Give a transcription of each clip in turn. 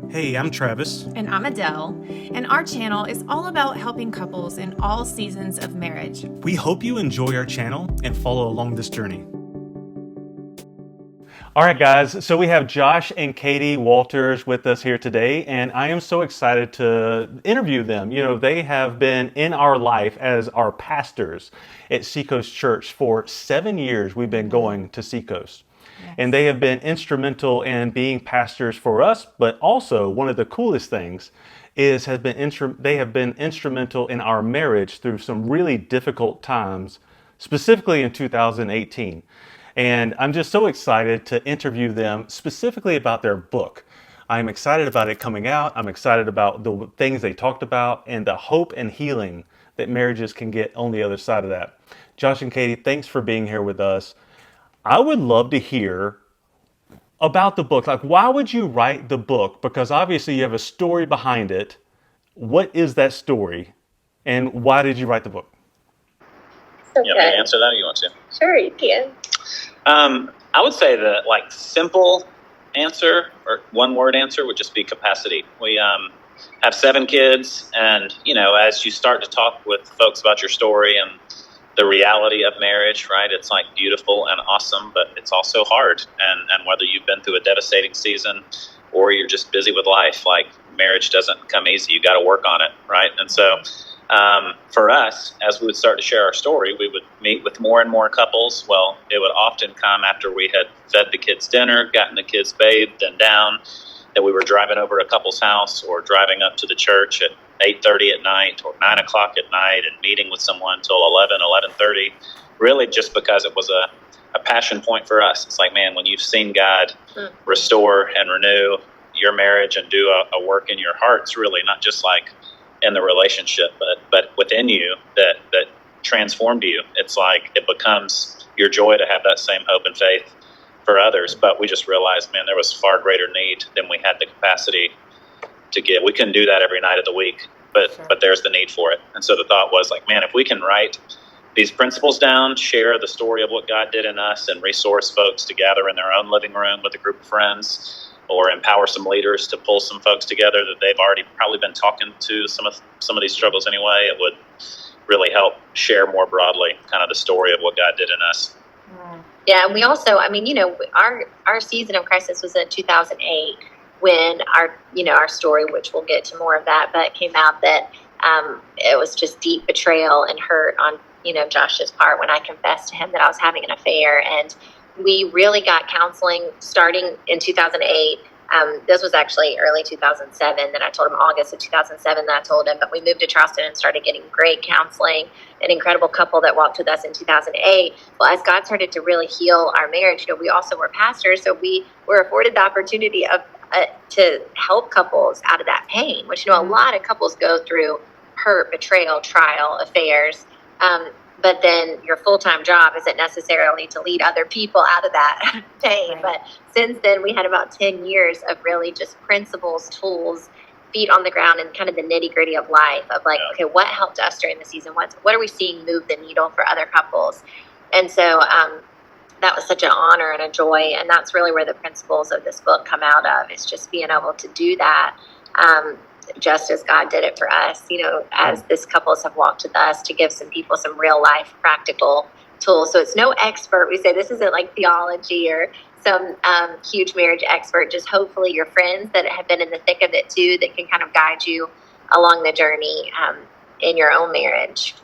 Hey, I'm Travis. And I'm Adelle, and our channel is all about helping couples in all seasons of marriage. We hope you enjoy our channel and follow along this journey. All right, guys. So we have Josh and Katie Walters with us here today, and I am so excited to interview them. You know, they have been in our life as our pastors at Seacoast Church for 7 years. We've been going to Seacoast. And they have been instrumental in being pastors for us, but also one of the coolest things is they have been instrumental in our marriage through some really difficult times, specifically in 2018. And I'm just so excited to interview them specifically about their book. I'm excited about it coming out. I'm excited about the things they talked about and the hope and healing that marriages can get on the other side of that. Josh and Katie, thanks for being here with us. I would love to hear about the book. Like, why would you write the book? Because obviously you have a story behind it. What is that story? And why did you write the book? Okay. You want me to answer that, or you want to? Sure, you can. I would say the simple answer or one word answer would just be capacity. We have 7 kids, and as you start to talk with folks about your story and the reality of marriage, right? It's like beautiful and awesome, but it's also hard. And whether you've been through a devastating season or you're just busy with life, like marriage doesn't come easy. You got to work on it, right? And so for us, as we would start to share our story, we would meet with more and more couples. Well, it would often come after we had fed the kids dinner, gotten the kids bathed and down, that we were driving over to a couple's house or driving up to the church at 8:30 at night or 9 o'clock at night and meeting with someone till 11:30, really just because it was a passion point for us. It's like, man, when you've seen God restore and renew your marriage and do a work in your heart, it's really not just like in the relationship, but within you that transformed you. It's like it becomes your joy to have that same hope and faith for others. But we just realized, man, there was far greater need than we had the capacity to give. We couldn't do that every night of the week, but there's the need for it. And so the thought was like, man, if we can write these principles down, share the story of what God did in us, and resource folks to gather in their own living room with a group of friends, or empower some leaders to pull some folks together that they've already probably been talking to some of these struggles anyway, it would really help share more broadly kind of the story of what God did in us. Yeah, and we also, our season of crisis was in 2008 when our story, which we'll get to more of that, but came out that it was just deep betrayal and hurt on, Josh's part when I confessed to him that I was having an affair. And we really got counseling starting in 2008. This was actually early 2007 that I told him, August of 2007 that I told him, but we moved to Charleston and started getting great counseling, an incredible couple that walked with us in 2008. Well, as God started to really heal our marriage, we also were pastors, so we were afforded the opportunity of to help couples out of that pain, which, a lot of couples go through hurt, betrayal, trial, affairs, but then your full-time job isn't necessarily to lead other people out of that pain. Right. But since then, we had about 10 years of really just principles, tools, feet on the ground, and kind of the nitty-gritty of life of like, okay, what helped us during the season? What are we seeing move the needle for other couples? And so that was such an honor and a joy. And that's really where the principles of this book come out of. It's just being able to do that just as God did it for us, as this couples have walked with us, to give some people some real life practical tools. So it's no expert. We say this isn't like theology or some huge marriage expert, just hopefully your friends that have been in the thick of it too, that can kind of guide you along the journey in your own marriage.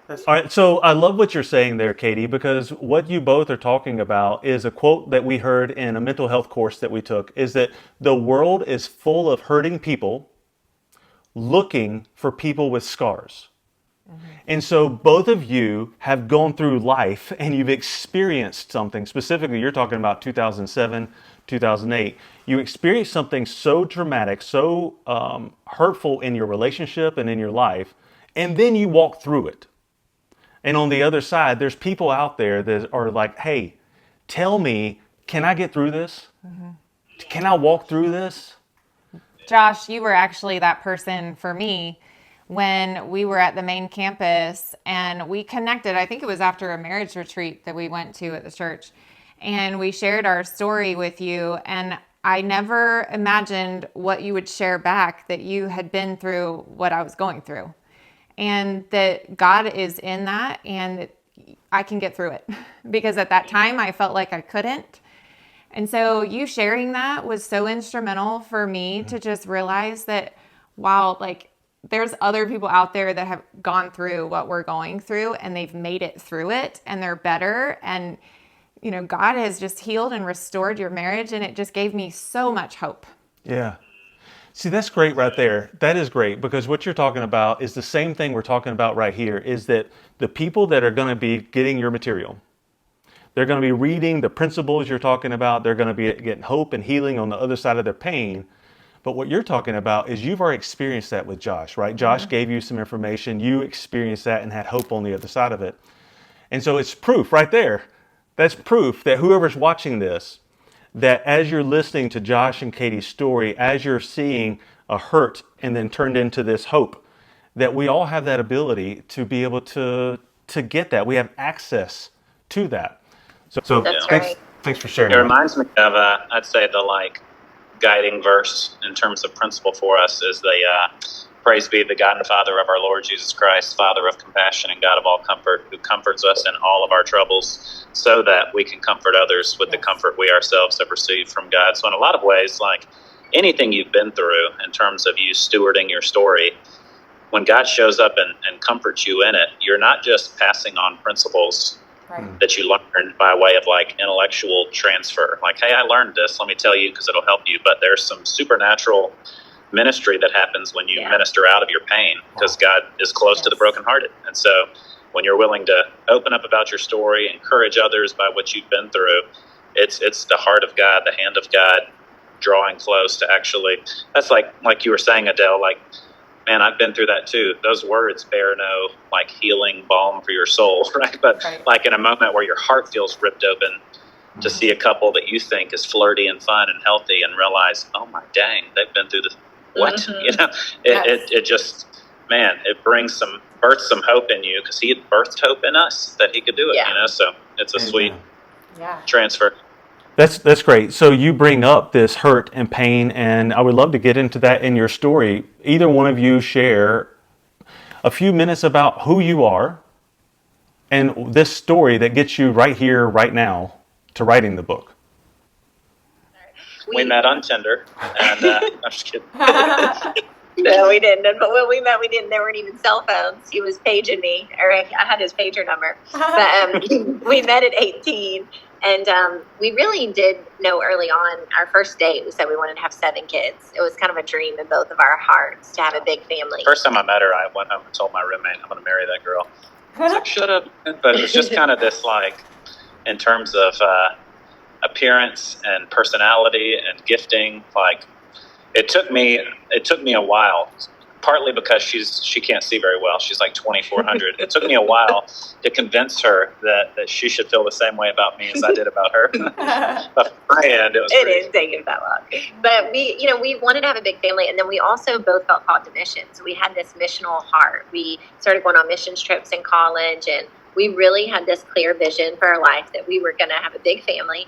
All right, so I love what you're saying there, Katie, because what you both are talking about is a quote that we heard in a mental health course that we took, is that the world is full of hurting people looking for people with scars. And so both of you have gone through life and you've experienced something. Specifically, you're talking about 2007, 2008. You experienced something so dramatic, so hurtful in your relationship and in your life, and then you walk through it. And on the other side, there's people out there that are like, hey, tell me, can I get through this? Can I walk through this? Josh, you were actually that person for me when we were at the main campus and we connected. I think it was after a marriage retreat that we went to at the church, and we shared our story with you. And I never imagined what you would share back, that you had been through what I was going through, and that God is in that, and I can get through it because at that time I felt like I couldn't. And so you sharing that was so instrumental for me to just realize that, wow, like there's other people out there that have gone through what we're going through and they've made it through it and they're better. And, you know, God has just healed and restored your marriage, and it just gave me so much hope. Yeah. See, that's great right there. That is great, because what you're talking about is the same thing we're talking about right here, is that the people that are going to be getting your material, they're going to be reading the principles you're talking about. They're going to be getting hope and healing on the other side of their pain. But what you're talking about is you've already experienced that with Josh, right? Josh gave you some information. You experienced that and had hope on the other side of it. And so it's proof right there. That's proof that whoever's watching this, that as you're listening to Josh and Katie's story, as you're seeing a hurt and then turned into this hope, that we all have that ability to be able to get that. We have access to that. So That's thanks, right. thanks for sharing It that. reminds me of, I'd say the guiding verse in terms of principle for us is the praise be the God and Father of our Lord Jesus Christ, Father of compassion and God of all comfort, who comforts us in all of our troubles, so that we can comfort others with the comfort we ourselves have received from God. So in a lot of ways, like anything you've been through in terms of you stewarding your story, when God shows up and comforts you in it, you're not just passing on principles that you learn by way of intellectual transfer. Like, hey, I learned this, let me tell you because it'll help you. But there's some supernatural ministry that happens when you minister out of your pain, because God is close to the brokenhearted. And so when you're willing to open up about your story, encourage others by what you've been through, it's the heart of God, the hand of God drawing close to actually, that's like you were saying, Adelle, man, I've been through that too. Those words bear no healing balm for your soul, right? But in a moment where your heart feels ripped open to see a couple that you think is flirty and fun and healthy and realize, oh my dang, they've been through this. What? It just, man, it births some hope in you, because he had birthed hope in us that he could do it, so it's a sweet transfer. That's great. So you bring up this hurt and pain, and I would love to get into that in your story. Either one of you share a few minutes about who you are and this story that gets you right here, right now, to writing the book. We met on Tinder, and I'm just kidding. No, we didn't. But when we met, there weren't even cell phones. He was paging me, or I had his pager number. But we met at 18, and we really did know early on. Our first date, we said we wanted to have 7 kids. It was kind of a dream in both of our hearts to have a big family. First time I met her, I went home and told my roommate, I'm going to marry that girl. I was like, shut up. But it was just kind of this, in terms of appearance and personality and gifting, it took me a while, partly because she can't see very well. She's 2400. It took me a while to convince her that she should feel the same way about me as I did about her. But from my end, it didn't take it that long. But we wanted to have a big family, and then we also both felt called to missions. We had this missional heart. We started going on missions trips in college, and we really had this clear vision for our life that we were going to have a big family,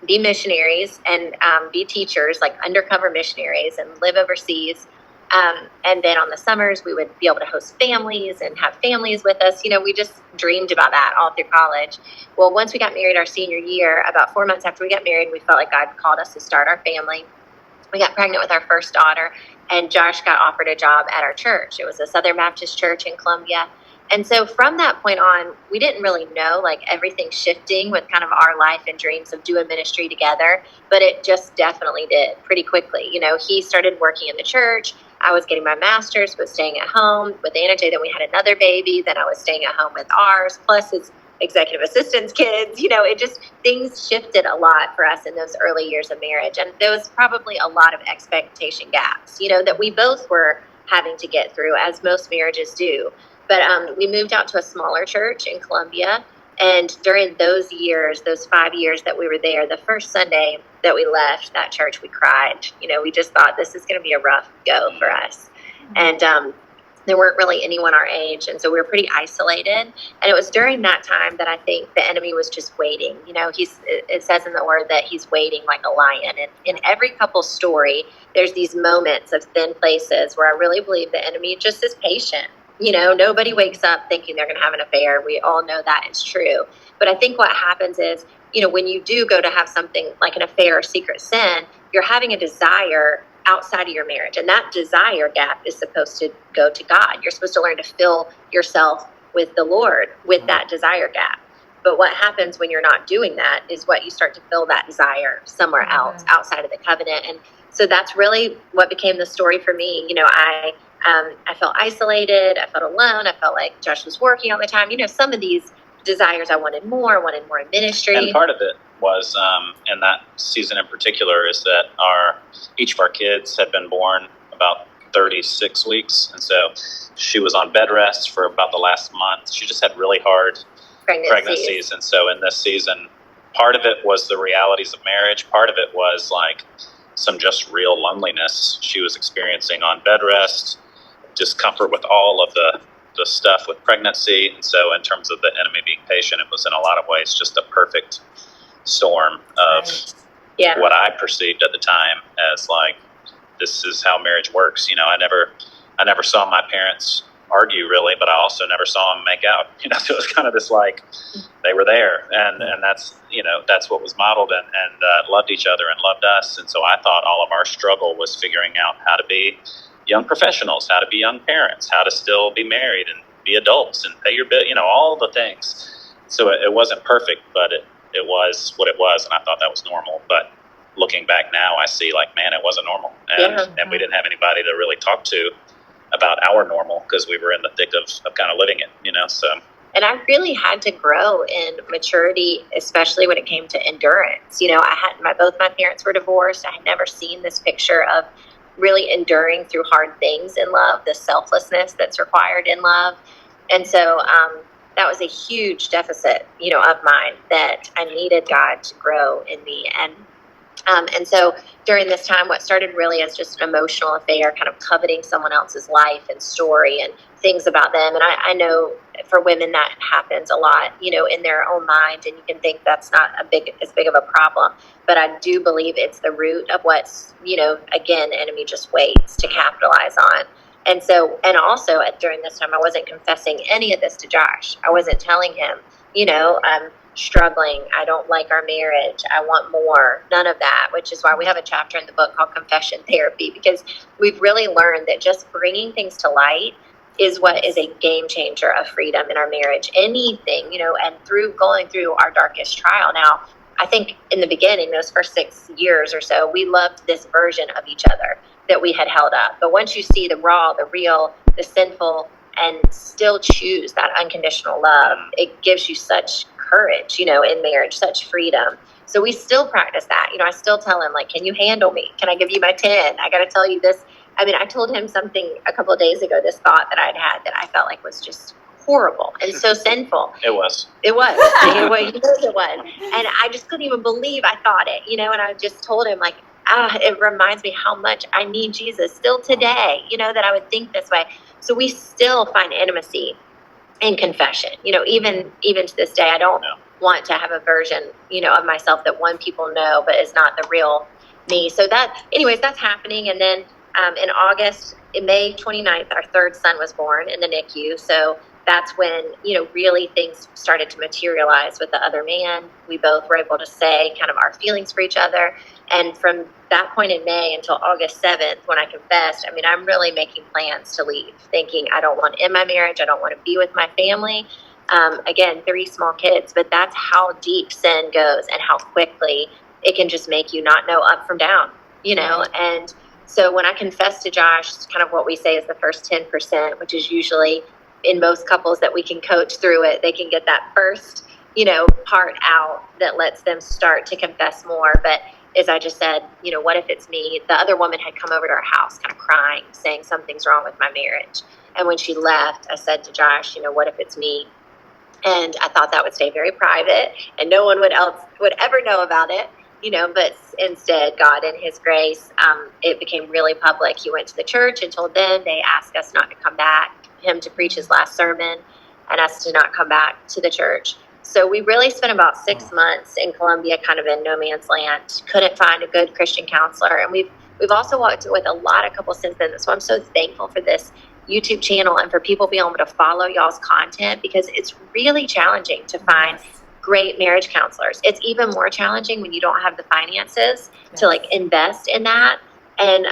be missionaries, and be teachers, undercover missionaries, and live overseas. And then on the summers, we would be able to host families and have families with us. We just dreamed about that all through college. Well, once we got married our senior year, about 4 months after we got married, we felt like God called us to start our family. We got pregnant with our first daughter, and Josh got offered a job at our church. It was a Southern Baptist church in Columbia. And so from that point on, we didn't really know everything shifting with kind of our life and dreams of doing ministry together, but it just definitely did pretty quickly. He started working in the church. I was getting my master's, but staying at home with Anna J. Then we had another baby. Then I was staying at home with ours, plus his executive assistant's kids. Things shifted a lot for us in those early years of marriage. And there was probably a lot of expectation gaps, that we both were having to get through, as most marriages do. But we moved out to a smaller church in Columbia. And during those 5 years that we were there, the first Sunday that we left that church, we cried. We just thought this is going to be a rough go for us. And There weren't really anyone our age. And so we were pretty isolated. And it was during that time that I think the enemy was just waiting. It says in the word that he's waiting like a lion. And in every couple's story, there's these moments of thin places where I really believe the enemy just is patient. Nobody wakes up thinking they're going to have an affair. We all know that is true. But I think what happens is, when you do go to have something like an affair or secret sin, you're having a desire outside of your marriage. And that desire gap is supposed to go to God. You're supposed to learn to fill yourself with the Lord with that desire gap. But what happens when you're not doing that is what you start to fill that desire somewhere else outside of the covenant. And so that's really what became the story for me. I felt isolated. I felt alone. I felt like Josh was working all the time. Some of these desires, I wanted more in ministry. And part of it was, in that season in particular, is that each of our kids had been born about 36 weeks. And so she was on bed rest for about the last month. She just had really hard pregnancies. And so in this season, part of it was the realities of marriage. Part of it was like some just real loneliness she was experiencing on bed rest, discomfort with all of the stuff with pregnancy. And so in terms of the enemy being patient, it was in a lot of ways just a perfect storm of what I perceived at the time as like, this is how marriage works. I never saw my parents argue really, but I also never saw them make out, so it was kind of this like, they were there and that's, that's what was modeled and loved each other and loved us. And so I thought all of our struggle was figuring out how to be young professionals, how to be young parents, how to still be married and be adults and pay your bill, all the things. So it wasn't perfect, but it was what it was. And I thought that was normal. But looking back now, I see like, man, it wasn't normal. And we didn't have anybody to really talk to about our normal because we were in the thick of kind of living it, so. And I really had to grow in maturity, especially when it came to endurance. Both my parents were divorced. I had never seen this picture of really enduring through hard things in love, the selflessness that's required in love. And so that was a huge deficit, of mine that I needed God to grow in me. And so during this time, what started really as just an emotional affair, kind of coveting someone else's life and story and things about them. And I know for women that happens a lot, in their own mind, and you can think that's not as big of a problem. But I do believe it's the root of what's, again, the enemy just waits to capitalize on. And so, and also during this time, I wasn't confessing any of this to Josh. I wasn't telling him, I'm struggling. I don't like our marriage. I want more. None of that, which is why we have a chapter in the book called Confession Therapy, because we've really learned that just bringing things to light is what is a game changer of freedom in our marriage. Anything, and going through our darkest trial. Now, I think in the beginning, those first 6 years or so, we loved this version of each other that we had held up. But once you see the raw, the real, the sinful, and still choose that unconditional love, it gives you such courage, in marriage, such freedom. So we still practice that. I still tell him, like, can you handle me? Can I give you my 10? I got to tell you this. I told him something a couple of days ago, this thought that I'd had that I felt like was just horrible and so sinful. It was. It was. It was. And I just couldn't even believe I thought it, and I just told him, like, it reminds me how much I need Jesus still today, that I would think this way. So we still find intimacy in confession, even to this day. I don't want to have a version, of myself that people know, but is not the real me. So that's happening. And then in August, in May 29th, our third son was born in the NICU. So that's when, really things started to materialize with the other man. We both were able to say kind of our feelings for each other. And from that point in May until August 7th, when I confessed, I'm really making plans to leave, thinking I don't want in my marriage. I don't want to be with my family. Again, 3 small kids, but that's how deep sin goes and how quickly it can just make you not know up from down, And so when I confessed to Josh, kind of what we say is the first 10%, which is usually in most couples that we can coach through it, they can get that first, part out that lets them start to confess more. But as I just said, what if it's me? The other woman had come over to our house kind of crying, saying something's wrong with my marriage. And when she left, I said to Josh, what if it's me? And I thought that would stay very private and no one would ever know about it. but instead God in his grace, it became really public. He went to the church and told them, they asked us not to come back, him to preach his last sermon and us to not come back to the church. So we really spent about 6 months in Colombia, kind of in no man's land, couldn't find a good Christian counselor. And we've also walked with a lot of couples since then. So I'm so thankful for this YouTube channel and for people being able to follow y'all's content, because it's really challenging to find great marriage counselors. It's even more challenging when you don't have the finances to like invest in that. And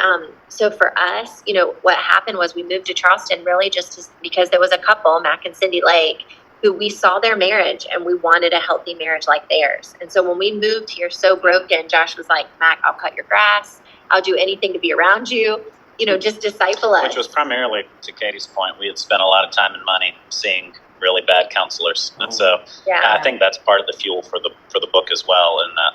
so for us, what happened was we moved to Charleston really just because there was a couple, Mac and Cindy Lake, who we saw their marriage and we wanted a healthy marriage like theirs. And so when we moved here so broken, Josh was like, Mac, I'll cut your grass. I'll do anything to be around you. Just disciple us. Which was primarily, to Katie's point, we had spent a lot of time and money seeing really bad counselors. And so I think that's part of the fuel for the book as well. And that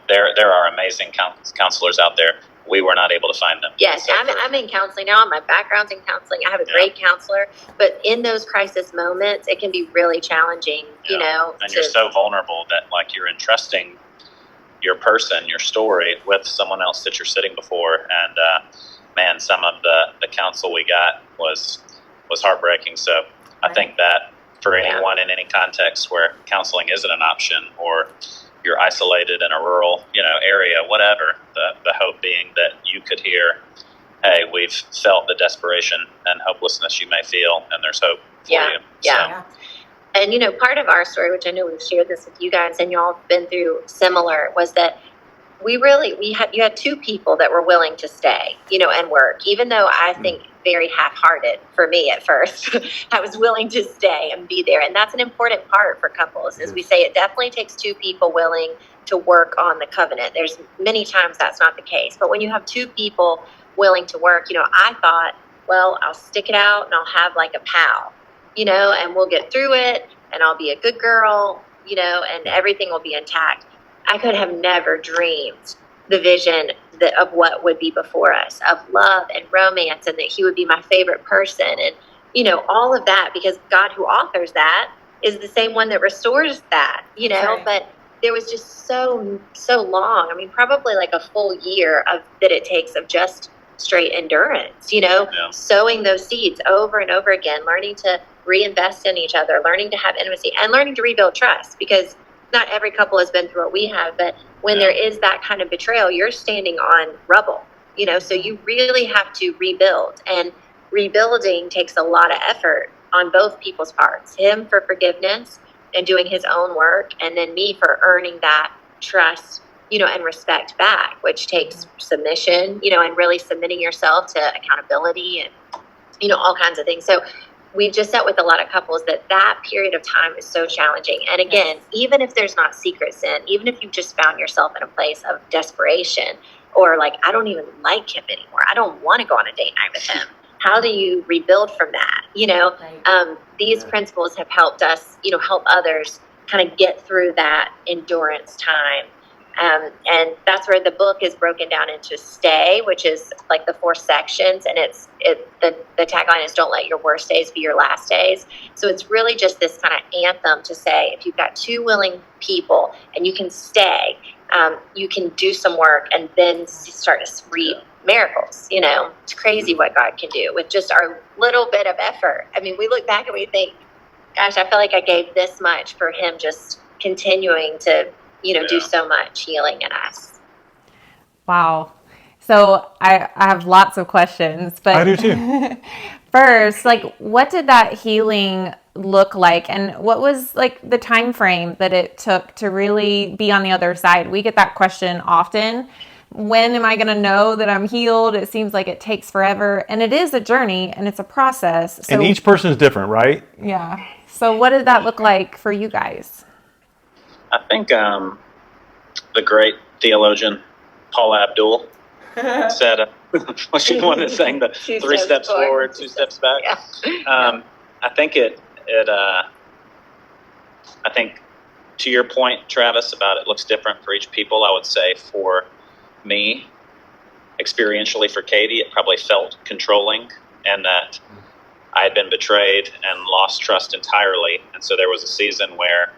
there are amazing counselors out there. We were not able to find them. Yes, so I'm in counseling now. My background's in counseling. I have a great counselor. But in those crisis moments, it can be really challenging, And you're so vulnerable that like you're entrusting your person, your story with someone else that you're sitting before. And some of the counsel we got was heartbreaking. So I think that for anyone in any context where counseling isn't an option, or you're isolated in a rural, area, whatever, the hope being that you could hear, hey, we've felt the desperation and hopelessness you may feel, and there's hope for you. Yeah. And, part of our story, which I know we've shared this with you guys and y'all have been through similar, was that you had two people that were willing to stay, and work, even though I think very half-hearted for me at first. I was willing to stay and be there. And that's an important part for couples. As we say, it definitely takes two people willing to work on the covenant. There's many times that's not the case. But when you have two people willing to work, I thought, well, I'll stick it out and I'll have like a pal, and we'll get through it and I'll be a good girl, and everything will be intact. I could have never dreamed the vision of what would be before us, of love and romance, and that he would be my favorite person, and all of that, because God, who authors that, is the same one that restores that, Right. But there was just so long. I mean, probably like a full year that it takes of just straight endurance, sowing those seeds over and over again, learning to reinvest in each other, learning to have intimacy, and learning to rebuild trust, because not every couple has been through what we have, but when there is that kind of betrayal, you're standing on rubble, so you really have to rebuild, and rebuilding takes a lot of effort on both people's parts, him for forgiveness and doing his own work, and then me for earning that trust, and respect back, which takes submission, and really submitting yourself to accountability and, all kinds of things. So we've just sat with a lot of couples that period of time is so challenging. And again, even if there's not secret sin, even if you've just found yourself in a place of desperation, or like, I don't even like him anymore, I don't want to go on a date night with him, how do you rebuild from that? These principles have helped us, help others kind of get through that endurance time. And that's where the book is broken down into stay, which is like the 4 sections. And the tagline is don't let your worst days be your last days. So it's really just this kind of anthem to say, if you've got two willing people and you can stay, you can do some work and then start to reap miracles. It's crazy what God can do with just our little bit of effort. I mean, we look back and we think, gosh, I feel like I gave this much for him just continuing to do so much healing in us. Wow. So I have lots of questions, but I do too. First, what did that healing look like, and what was the time frame that it took to really be on the other side? We get that question often. When am I going to know that I'm healed? It seems like it takes forever, and it is a journey and it's a process. So, and each person is different, right? Yeah. So what did that look like for you guys? I think the great theologian Paula Abdul said, well, she's the one that sang the 3 steps forward, 2 steps back. Yeah. I think I think to your point, Travis, about it looks different for each people. I would say for me, experientially for Katie, it probably felt controlling, and that I had been betrayed and lost trust entirely. And so there was a season where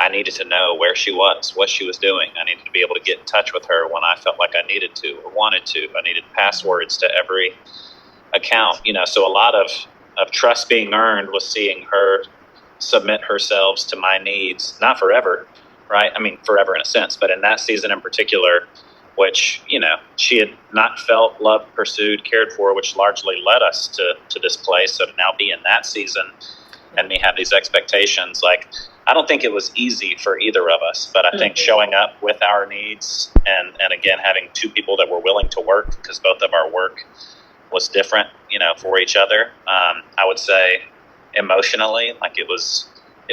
I needed to know where she was, what she was doing. I needed to be able to get in touch with her when I felt like I needed to or wanted to. I needed passwords to every account, so a lot of trust being earned was seeing her submit herself to my needs, not forever, right? I mean, forever in a sense, but in that season in particular, which, she had not felt loved, pursued, cared for, which largely led us to this place. So to now be in that season and me have these expectations, like, I don't think it was easy for either of us, but I think showing up with our needs and again, having two people that were willing to work, because both of our work was different, for each other. I would say emotionally, like it was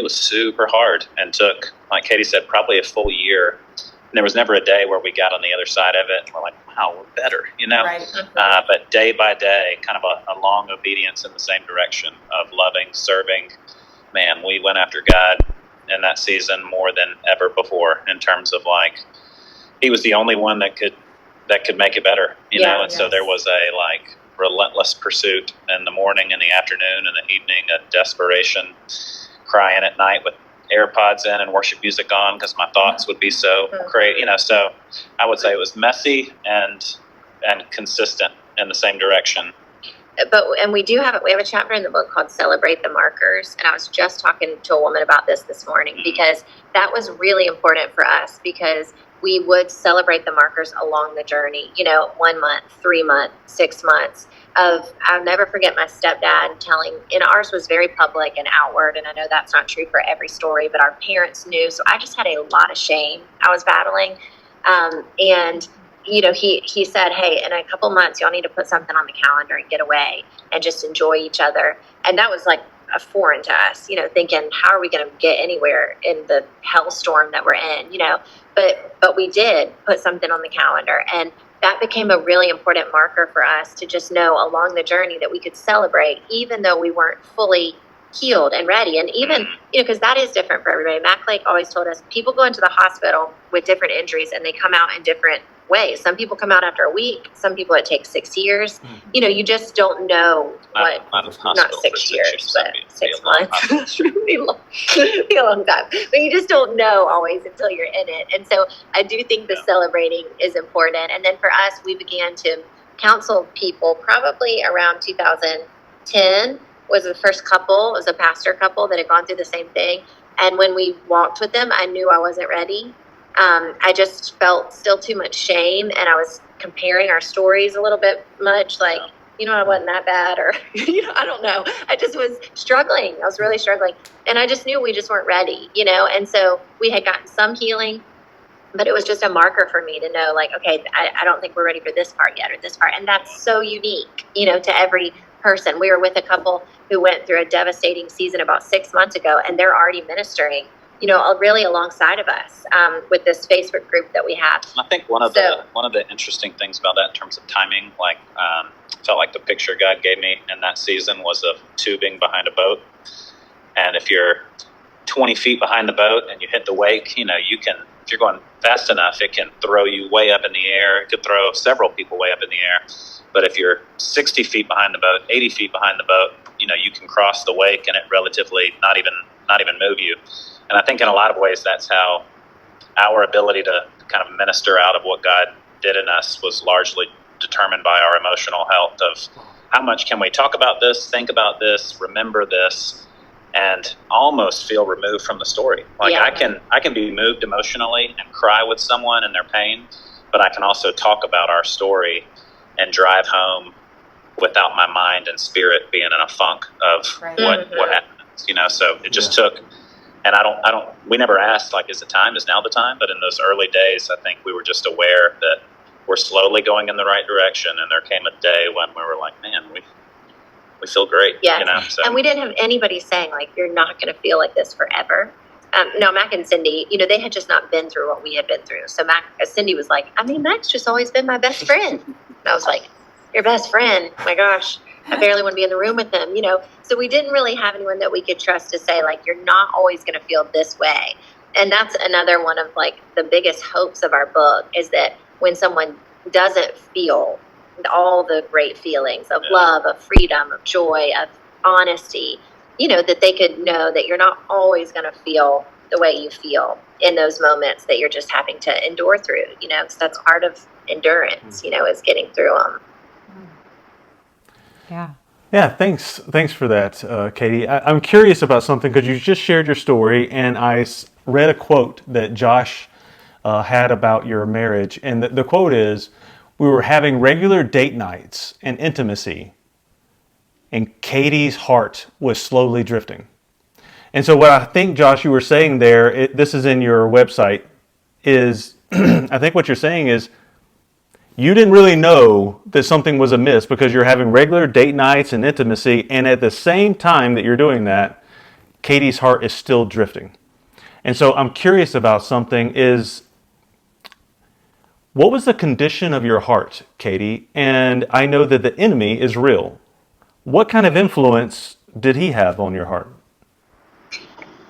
super hard and took, like Katie said, probably a full year. And there was never a day where we got on the other side of it and we're like, wow, we're better, Right. But day by day, kind of a long obedience in the same direction of loving, serving. Man, we went after God in that season more than ever before, in terms of like, he was the only one that could make it better, and so there was a like relentless pursuit in the morning, in the afternoon, in the evening, a desperation, crying at night with AirPods in and worship music on because my thoughts would be so crazy, so I would say it was messy and consistent in the same direction. And we have a chapter in the book called Celebrate the Markers. And I was just talking to a woman about this morning, because that was really important for us, because we would celebrate the markers along the journey, 1 month, 3 months, 6 months I'll never forget my stepdad telling, and ours was very public and outward. And I know that's not true for every story, but our parents knew. So I just had a lot of shame I was battling. And he said, hey, in a couple months, y'all need to put something on the calendar and get away and just enjoy each other. And that was like a foreign to us, thinking, how are we going to get anywhere in the hellstorm that we're in, but we did put something on the calendar. And that became a really important marker for us to just know along the journey that we could celebrate, even though we weren't fully healed and ready. And even, because that is different for everybody. Mac Lake always told us people go into the hospital with different injuries and they come out in different ways. Some people come out after a week. Some people it takes 6 years. You just don't know what, not 6 years, but 6 months. be a long time. But you just don't know always until you're in it. And so I do think the celebrating is important. And then for us, we began to counsel people probably around 2010 was the first couple. It was a pastor couple that had gone through the same thing. And when we walked with them, I knew I wasn't ready. I just felt still too much shame, and I was comparing our stories a little bit much, like, I wasn't that bad, or, I don't know. I just was struggling. I was really struggling. And I just knew we just weren't ready, and so we had gotten some healing, but it was just a marker for me to know, like, okay, I don't think we're ready for this part yet, or this part. And that's so unique, to every person. We were with a couple who went through a devastating season about 6 months ago, and they're already ministering, really alongside of us with this Facebook group that we have. I think one of the interesting things about that in terms of timing, like felt like the picture God gave me in that season was of tubing behind a boat. And if you're 20 feet behind the boat and you hit the wake, you can, if you're going fast enough, it can throw you way up in the air. It could throw several people way up in the air. But if you're 60 feet behind the boat, 80 feet behind the boat, you can cross the wake and it relatively not even move you. And I think in a lot of ways, that's how our ability to kind of minister out of what God did in us was largely determined by our emotional health of how much can we talk about this, think about this, remember this, and almost feel removed from the story. Like I can be moved emotionally and cry with someone in their pain, but I can also talk about our story and drive home without my mind and spirit being in a funk of what happened. So it just took. And we never asked, like, is now the time? But in those early days, I think we were just aware that we're slowly going in the right direction. And there came a day when we were like, man, we feel great. Yeah. So. And we didn't have anybody saying, like, you're not going to feel like this forever. No, Mac and Cindy, they had just not been through what we had been through. So Cindy was like, Mac's just always been my best friend. And I was like, your best friend? My gosh. I barely want to be in the room with them, So we didn't really have anyone that we could trust to say, like, you're not always going to feel this way. And that's another one of, like, the biggest hopes of our book is that when someone doesn't feel all the great feelings of love, of freedom, of joy, of honesty, that they could know that you're not always going to feel the way you feel in those moments that you're just having to endure through, because that's part of endurance, is getting through them. Yeah. Yeah, thanks for that, Katie. I'm curious about something because you just shared your story, and read a quote that Josh had about your marriage, and the quote is, "We were having regular date nights and intimacy, and Katie's heart was slowly drifting." And so, what I think, Josh, you were saying there, this is in your website, is I think what you're saying is, you didn't really know that something was amiss because you're having regular date nights and intimacy, and at the same time that you're doing that, Katie's heart is still drifting. And so I'm curious about something what was the condition of your heart, Katie? And I know that the enemy is real. What kind of influence did he have on your heart?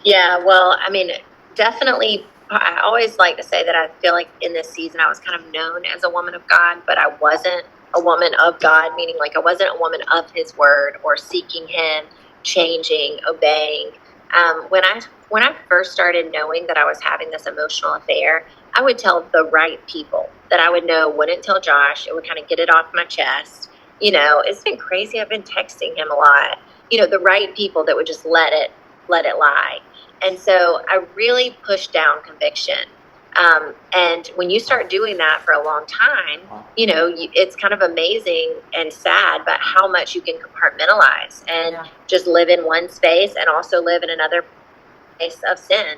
Yeah, well, I mean, definitely, I always like to say that I feel like in this season I was kind of known as a woman of God, but I wasn't a woman of God, meaning like I wasn't a woman of his word or seeking him, changing, obeying. When I first started knowing that I was having this emotional affair, I would tell the right people that I would know, wouldn't tell Josh. It would kind of get it off my chest. It's been crazy. I've been texting him a lot. The right people that would just let it lie. And so I really pushed down conviction. And when you start doing that for a long time, it's kind of amazing and sad, but how much you can compartmentalize and just live in one space and also live in another place of sin,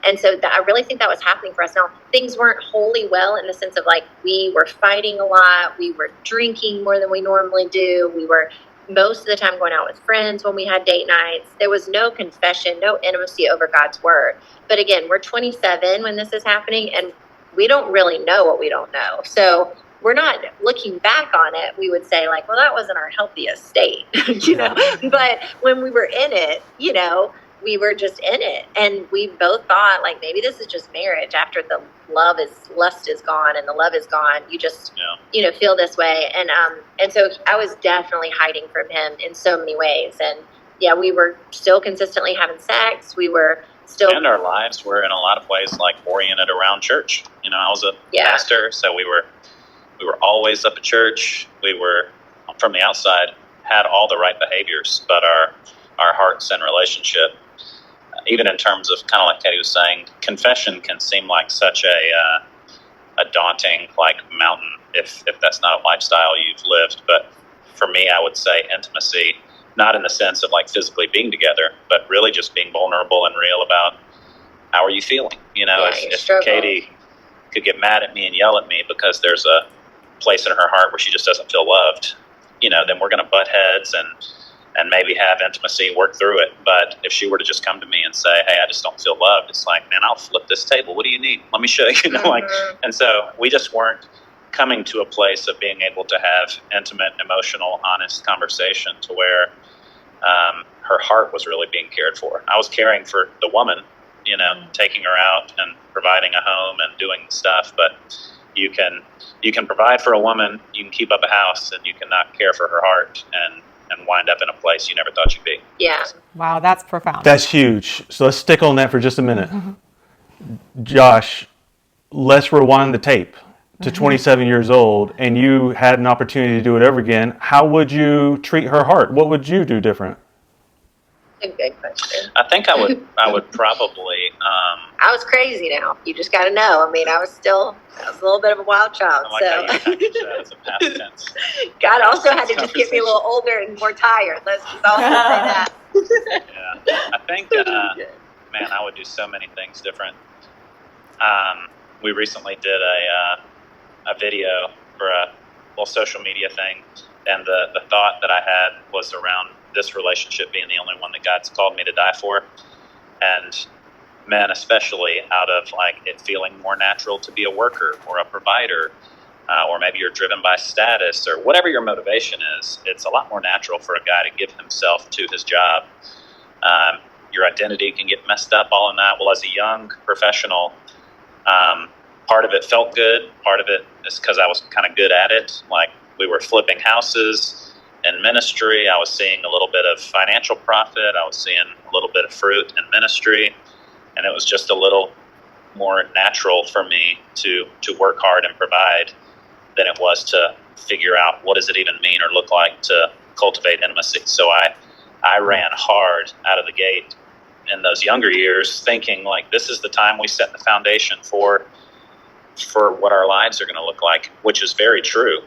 And so I really think that was happening for us. Now, things weren't wholly well in the sense of like, we were fighting a lot. We were drinking more than we normally do. We were most of the time going out with friends when we had date nights. There was no confession, no intimacy over God's word. But again, we're 27 when this is happening, and we don't really know what we don't know. So we're not looking back on it. We would say like, well, that wasn't our healthiest state, But when we were in it, we were just in it, and we both thought like maybe this is just marriage. After the lust is gone and the love is gone, you just feel this way, and so I was definitely hiding from him in so many ways, and we were still consistently having sex. We were still, and our lives were in a lot of ways like oriented around church. I was a pastor, so we were always up at church. We were from the outside had all the right behaviors, but our hearts and relationship, even in terms of kind of like Katie was saying, confession can seem like such a daunting like mountain if that's not a lifestyle you've lived. But for me, I would say intimacy, not in the sense of like physically being together, but really just being vulnerable and real about how are you feeling. If Katie could get mad at me and yell at me because there's a place in her heart where she just doesn't feel loved, then we're going to butt heads and maybe have intimacy, work through it. But if she were to just come to me and say, hey, I just don't feel loved, it's like, man, I'll flip this table. What do you need? Let me show you, and so we just weren't coming to a place of being able to have intimate, emotional, honest conversation to where her heart was really being cared for. I was caring for the woman, taking her out and providing a home and doing stuff, but you can provide for a woman, you can keep up a house, and you cannot care for her heart and wind up in a place you never thought you'd be. Yeah. Wow, that's profound. That's huge. So let's stick on that for just a minute. Josh, let's rewind the tape to 27 years old, and you had an opportunity to do it over again. How would you treat her heart? What would you do different? A good question. I think I would probably. I was crazy now. You just got to know. I mean, I was a little bit of a wild child. I like how you package that as a past tense. God also had to just get me a little older and more tired. Let's just also say that. Yeah, I think, man, I would do so many things different. We recently did a video for a little social media thing, and the thought that I had was around this relationship being the only one that God's called me to die for, and men especially, out of like it feeling more natural to be a worker or a provider, or maybe you're driven by status or whatever your motivation is. It's a lot more natural for a guy to give himself to his job. Your identity can get messed up all in that. Well, as a young professional, part of it felt good. Part of it is because I was kind of good at it. Like we were flipping houses in ministry. I was seeing a little bit of financial profit. I was seeing a little bit of fruit in ministry. And it was just a little more natural for me to work hard and provide than it was to figure out what does it even mean or look like to cultivate intimacy. So I ran hard out of the gate in those younger years, thinking like this is the time we set the foundation for what our lives are going to look like, which is very true.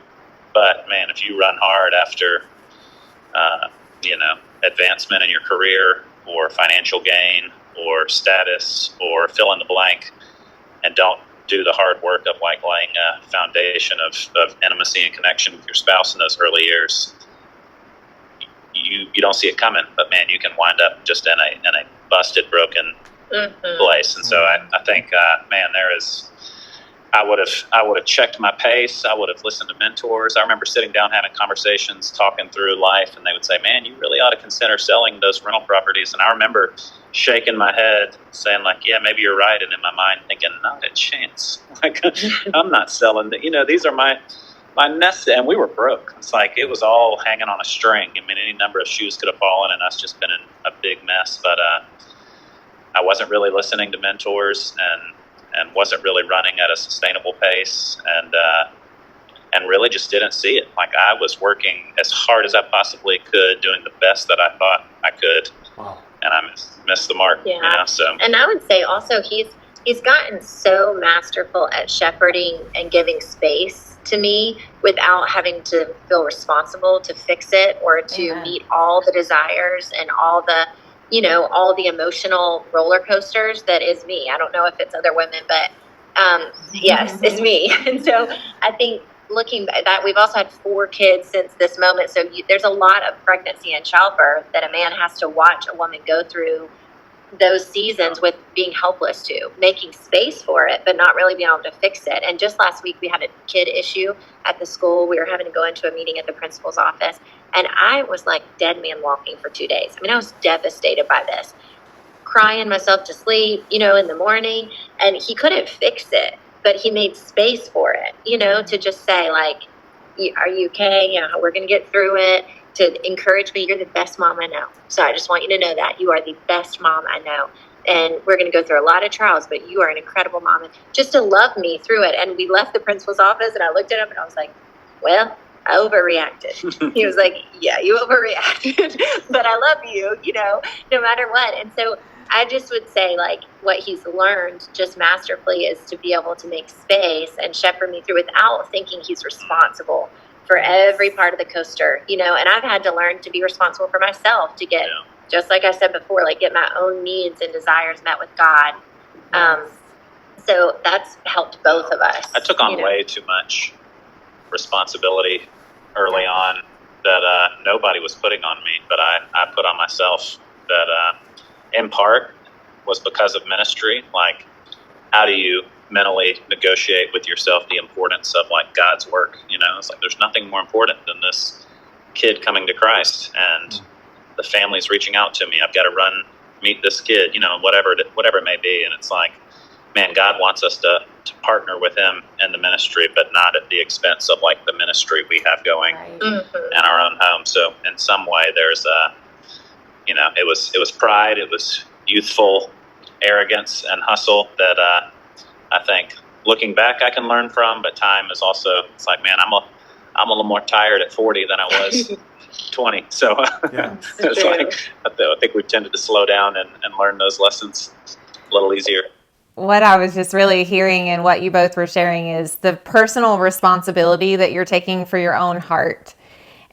But man, if you run hard after advancement in your career or financial gain or status or fill in the blank, and don't do the hard work of like laying a foundation of intimacy and connection with your spouse in those early years, you don't see it coming. But man, you can wind up just in a busted, broken place. And so I think, I would have checked my pace. I would have listened to mentors. I remember sitting down having conversations, talking through life, and they would say, man, you really ought to consider selling those rental properties. And I remember shaking my head, saying like, yeah, maybe you're right. And in my mind thinking, not a chance. Like, I'm not selling that. These are my nest. And we were broke. It's like, it was all hanging on a string. I mean, any number of shoes could have fallen and us just been in a big mess. But I wasn't really listening to mentors and wasn't really running at a sustainable pace, and really just didn't see it. Like, I was working as hard as I possibly could, doing the best that I thought I could. Wow. And I missed the mark. Yeah. So. And I would say also he's gotten so masterful at shepherding and giving space to me without having to feel responsible to fix it or to meet all the desires and all the emotional roller coasters that is me. I don't know if it's other women, but yes, it's me. And so I think looking at that, we've also had 4 kids since this moment. So there's a lot of pregnancy and childbirth that a man has to watch a woman go through those seasons with being helpless to, making space for it, but not really being able to fix it. And just last week, we had a kid issue at the school. We were having to go into a meeting at the principal's office. And I was like dead man walking for 2 days. I mean, I was devastated by this, crying myself to sleep, in the morning. And he couldn't fix it, but he made space for it, to just say like, are you okay? We're going to get through it. To encourage me, you're the best mom I know. So I just want you to know that you are the best mom I know. And we're going to go through a lot of trials, but you are an incredible mom. And just to love me through it. And we left the principal's office and I looked at him and I was like, well, I overreacted. He was like, yeah, you overreacted, but I love you, no matter what. And so I just would say like what he's learned just masterfully is to be able to make space and shepherd me through without thinking he's responsible for every part of the coaster, and I've had to learn to be responsible for myself, to get, just like I said before, like get my own needs and desires met with God. So that's helped both of us. I took on way too much responsibility early on that nobody was putting on me, but I put on myself, that in part was because of ministry. Like, how do you mentally negotiate with yourself the importance of like God's work? It's like there's nothing more important than this kid coming to Christ and the family's reaching out to me. I've got to run meet this kid, whatever it may be. And it's like, man, God wants us to partner with him in the ministry, but not at the expense of like the ministry we have going in our own home. So in some way there's it was pride, it was youthful arrogance and hustle that I think looking back I can learn from, but time is also, it's like, man, I'm a little more tired at 40 than I was 20. So it's like, I think we've tended to slow down and learn those lessons a little easier. What I was just really hearing and what you both were sharing is the personal responsibility that you're taking for your own heart.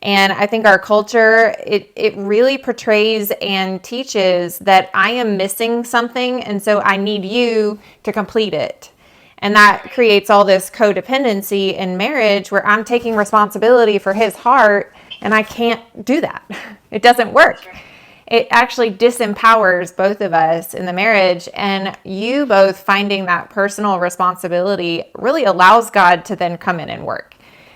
And I think our culture, it really portrays and teaches that I am missing something, and so I need you to complete it. And that creates all this codependency in marriage where I'm taking responsibility for his heart, and I can't do that. It doesn't work. It actually disempowers both of us in the marriage, and you both finding that personal responsibility really allows God to then come in and work.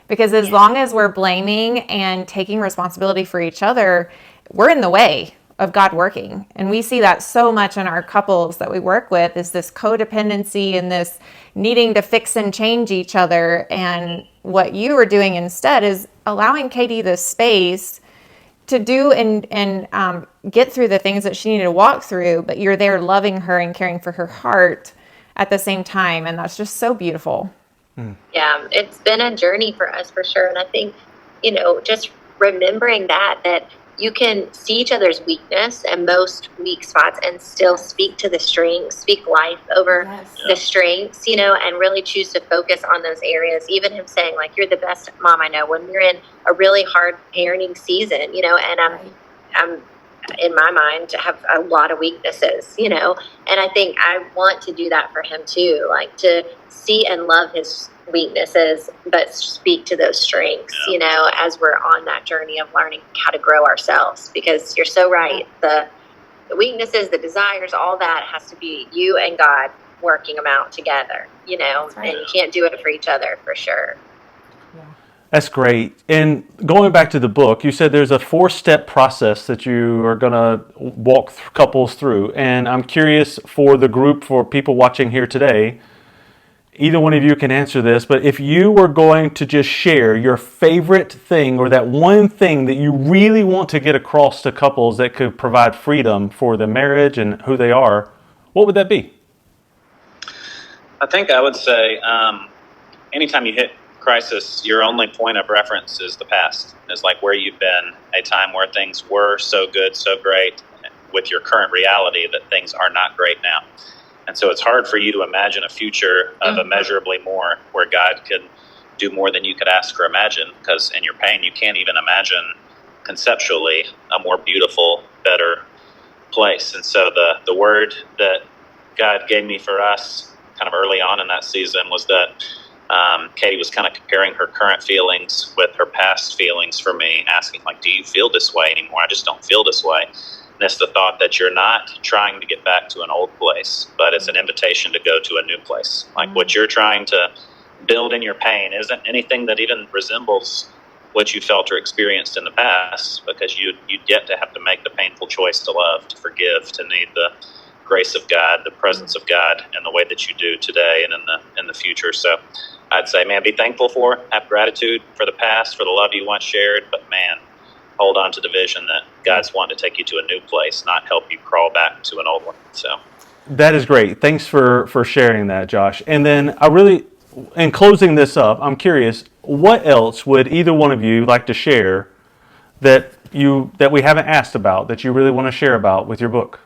Because as long as we're blaming and taking responsibility for each other, we're in the way of God working. And we see that so much in our couples that we work with, is this codependency and this needing to fix and change each other. And what you are doing instead is allowing Katie the space to do and get through the things that she needed to walk through, but you're there loving her and caring for her heart at the same time. And that's just so beautiful. Yeah, it's been a journey for us for sure. And I think, just remembering that you can see each other's weakness and most weak spots and still speak to the strengths, speak life over the strengths, and really choose to focus on those areas. Even him saying, like, you're the best mom I know, when we're in a really hard parenting season, and I'm in my mind have a lot of weaknesses, and I think I want to do that for him too, like to see and love his weaknesses, but speak to those strengths, as we're on that journey of learning how to grow ourselves. Because you're so right, the weaknesses, the desires, all that has to be you and God working them out together, and you can't do it for each other for sure. That's great. And going back to the book, you said there's a 4-step process that you are going to walk couples through. And I'm curious for the group, for people watching here today, either one of you can answer this, but if you were going to just share your favorite thing or that one thing that you really want to get across to couples that could provide freedom for the marriage and who they are, what would that be? I think I would say anytime you hit crisis, your only point of reference is the past. It's like where you've been, a time where things were so good, so great, with your current reality that things are not great now. And so it's hard for you to imagine a future of immeasurably more, where God could do more than you could ask or imagine, because in your pain, you can't even imagine conceptually a more beautiful, better place. And so the word that God gave me for us kind of early on in that season was that Katie was kind of comparing her current feelings with her past feelings for me, asking, like, do you feel this way anymore? I just don't feel this way. And it's the thought that you're not trying to get back to an old place, but it's an invitation to go to a new place. Like what you're trying to build in your pain isn't anything that even resembles what you felt or experienced in the past, because you'd yet to have to make the painful choice to love, to forgive, to need the grace of God, the presence of God in the way that you do today and in the future. So I'd say, man, be thankful for, have gratitude for the past, for the love you once shared, but man, hold on to the vision that God's wanting to take you to a new place, not help you crawl back to an old one. So that is great. Thanks for sharing that, Josh. And then in closing this up, I'm curious, what else would either one of you like to share that we haven't asked about, that you really want to share about with your book?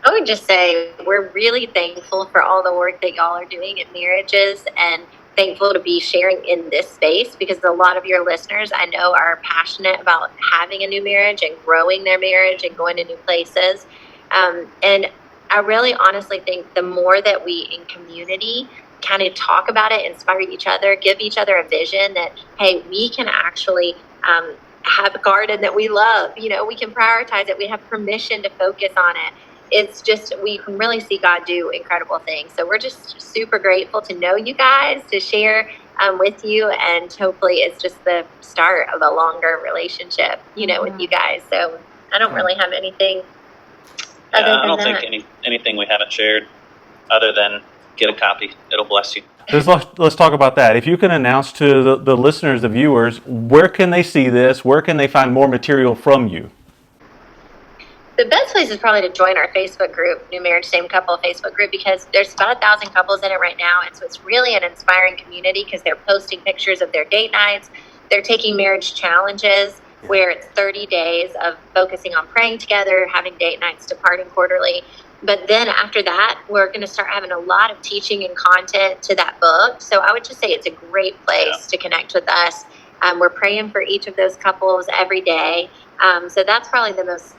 I would just say we're really thankful for all the work that y'all are doing in marriages, and thankful to be sharing in this space, because a lot of your listeners I know are passionate about having a new marriage and growing their marriage and going to new places. And I really honestly think the more that we in community kind of talk about it, inspire each other, give each other a vision that, hey, we can actually have a garden that we love. We can prioritize it. We have permission to focus on it. It's just, we can really see God do incredible things. So we're just super grateful to know you guys, to share with you, and hopefully it's just the start of a longer relationship, with you guys. So I don't really have anything other than I don't that. think anything we haven't shared other than get a copy. It'll bless you. Let's talk about that. If you can announce to the listeners, the viewers, where can they see this? Where can they find more material from you? The best place is probably to join our Facebook group, New Marriage Same Couple Facebook group, because there's about 1,000 couples in it right now. And so it's really an inspiring community, because they're posting pictures of their date nights. They're taking marriage challenges where it's 30 days of focusing on praying together, having date nights, departing quarterly. But then after that, we're going to start having a lot of teaching and content to that book. So I would just say it's a great place to connect with us. We're praying for each of those couples every day. So that's probably the most,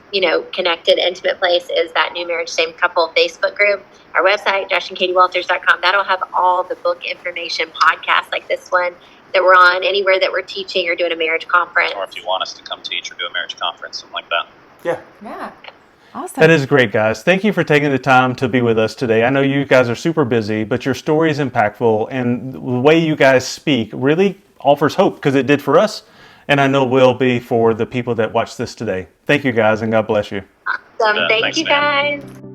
connected, intimate place, is that New Marriage Same Couple Facebook group. Our website, joshandkatiewalters.com, that'll have all the book information, podcasts like this one that we're on, anywhere that we're teaching or doing a marriage conference. Or if you want us to come teach or do a marriage conference, something like that. Yeah. Awesome. That is great, guys. Thank you for taking the time to be with us today. I know you guys are super busy, but your story is impactful, and the way you guys speak really offers hope, because it did for us, and I know will be for the people that watch this today. Thank you, guys, and God bless you. Awesome. Thank Thanks, you, man. guys.